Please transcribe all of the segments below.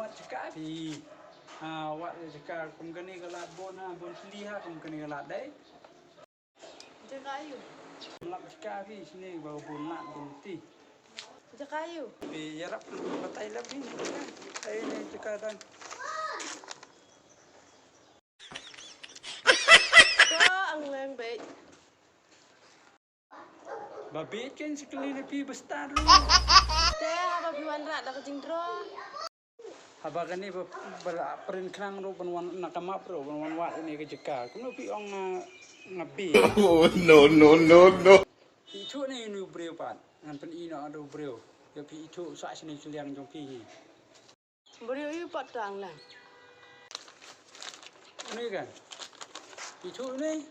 awak cakap di awak cakap kum kena gelat bon pulih kum kena gelat dai. Cakap ayu. Melak cakap di sini baru bon nak bunti. Cakap ayu. Yarap batai lebih kan. Ai ni cakap dan. Ang lang baik. Babi kan sekali lebih besar lu. Teh apa biwan rak dah kecing dro. Haba kan ni perin kerang ru penwan nakamap ru penwan wat ni ke jeka. Kuno pi ong ngabi. Oh no. Itu ni nu breu pat. Ngan pen ino adu breu. Ya pi itu sak sini celiang jong pi. Beri ayu pot tang lang. Ni kan. Itu ni.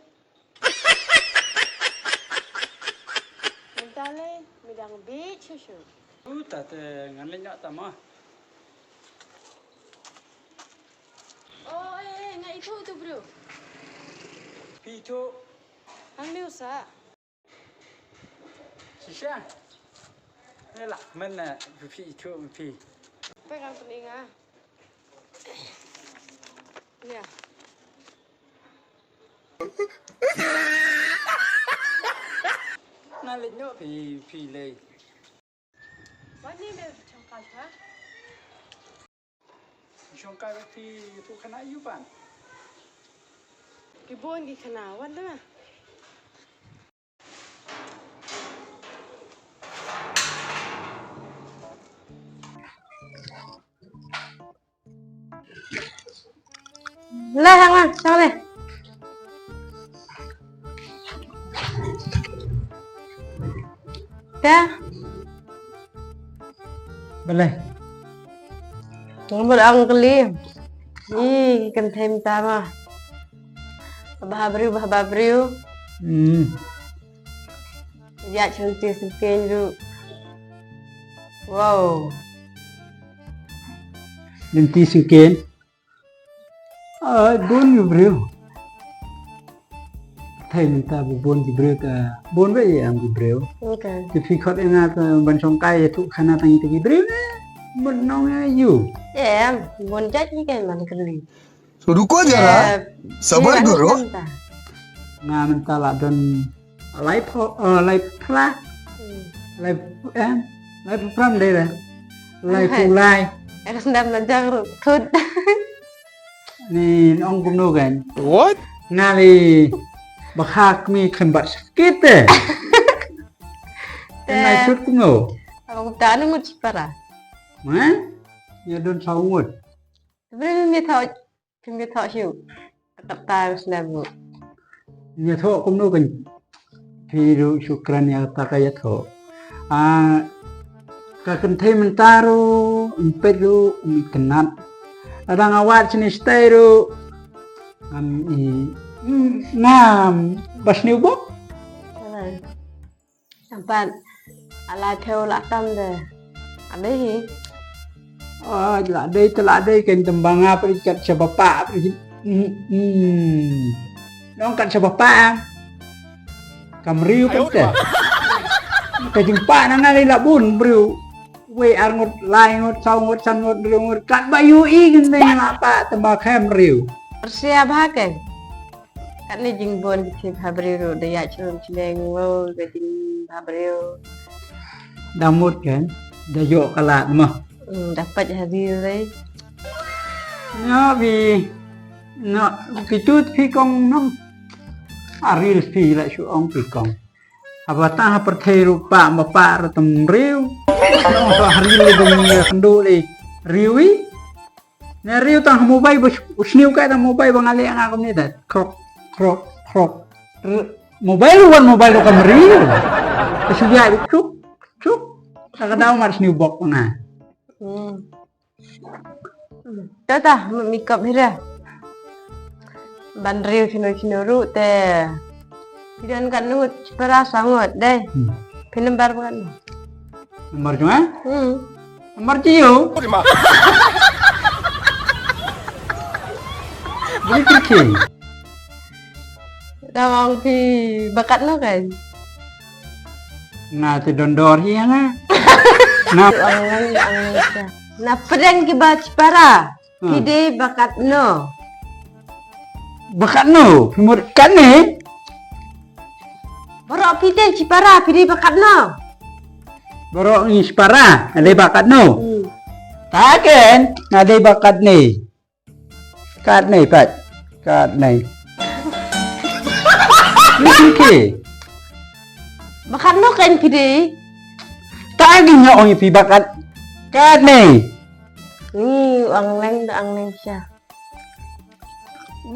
Mentale, midang beach susu. Tak ngan lenyap tak mah. Oh, ngai itu bro. Pi itu Ang ni usah. sisa. Ni lah mana pi itu pi. Pegang pening ah. Ya. Ngan lenyap pi lei. Wani me cangkai ha? Jongkai pi tu kena yuban. Kibon di kenawan dah. Lah, sang leh. Dah. Boleh. Ngomong ang keli. Ni kan time tama. Bahabriu. Ya cantik sekian tu. Wow. Nanti sekian. Bon yu breu. Thầy mình ta bon di breu ka bon vậy am di breu. Okay. Thì phi khot ena ban song kai tu khana tang ti breu ne. Mon nong yu. Em, bon jat ni kan man keli. So रुको जरा सबर करो Nga mình ta la don lai pla lai pram đây là lai pu lai. Em sedang belajar rukun. Ni ong kum no kan. What? Ngali bakak mi khembat sakit eh. Nai sut kum no. Abang tak ada mut para. Mana? Ya don sawut. Sebenarnya mi thọ chịu. Tập ta sedang. Ya tho kum no kan. Phiru syukran ya ta ka ya tho. Ka kan thai men taru impedu mi kenat. Adang awat sini stay ru. Nam bas new book. Sampai ala theo lạ tâm rồi. À đấy gì? Telak day kan tembang apa kat sa bapa. Nong kat sa bapa. Kamriu kan te. Kajimpa na ngali labun bro. We arngot lai ngot sau ngot san ngot bro ngot kat bayu i kan te apa tembak kamriu. Persiap kan? Kat ni jingbon kecil habriu dia ya celum celeng wow kecil habriu. Damut kan. Dayo kalat mah. Dapat habriu đấy. No kitut phi kong nom. Aril phi la su ong phi kong. Abata perthai rupa bapa ratam riu. So hari le dong kendo le riwi. Na riu tang mobile usniu ka tang mobile bangali ang akom ni dat. Krok. Mobile kam riu. Kesugia cuk. Kadang mar sniu bok na. Đó ta, mình cầm hết ra. Ban riu chino ru te. Pidan kan ngut para sangot deh. Pinembar kan. Nomor cuma? Nomor ciu. Beli kiki. Tawang pi bakat no kan. Nah, ti dondor hiya na. Nah, Na pedang ki ba Cipara. Pide bakat no. Bakat no, pimur kan ni. Borok pide Cipara, pide bakat no. Borok ni separa, ada bakat no. Hmm. Takkan ada bakat ni. Kat ni pat. Kat ni. Ni sikit. Bakat no kan pide. Takkan nya orang pi bakat. Kat ni. Ni ang leng siya.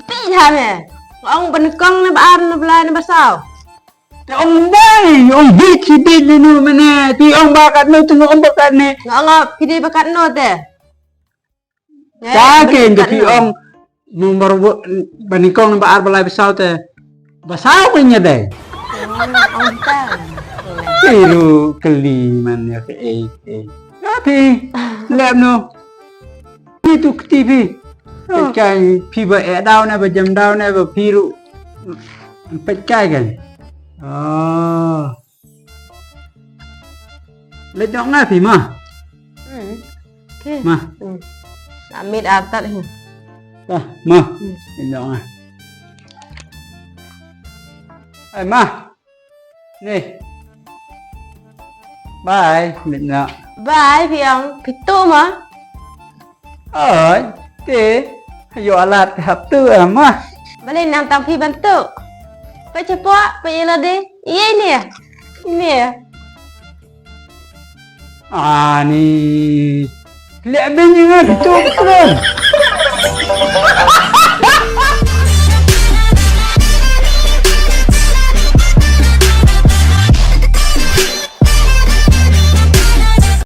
Pi thame. Ông bên con nó ăn nó la nó ba sao? Ông đây, ông biết si biết ni nu mana. Pi ông bakat no tengok ông bakat ni. Nga pide bakat no te. Takkan jadi ông nomor banikong ba arbala besau te. Basau punya deh. Ông ta. Pero keliman ya ke Tapi lem no. Itu ke TV. Pecah pi ba daun na ba jam daun na ba piru. Pecah kan. Oh. Ledok na pi mah. Okay. Mah. Amit atat ni. Dah, mah. Ledok na. Ai mah. Ni. Bye, ledok. Bye phi ông, phi tu mà. Te. Ayo alat hap tu mah. Balik nang tang phi bantu. Pak cepat, pak yela de. Iya ni ya. Ini ya. Ni. Lihat benjing ah, betul betul.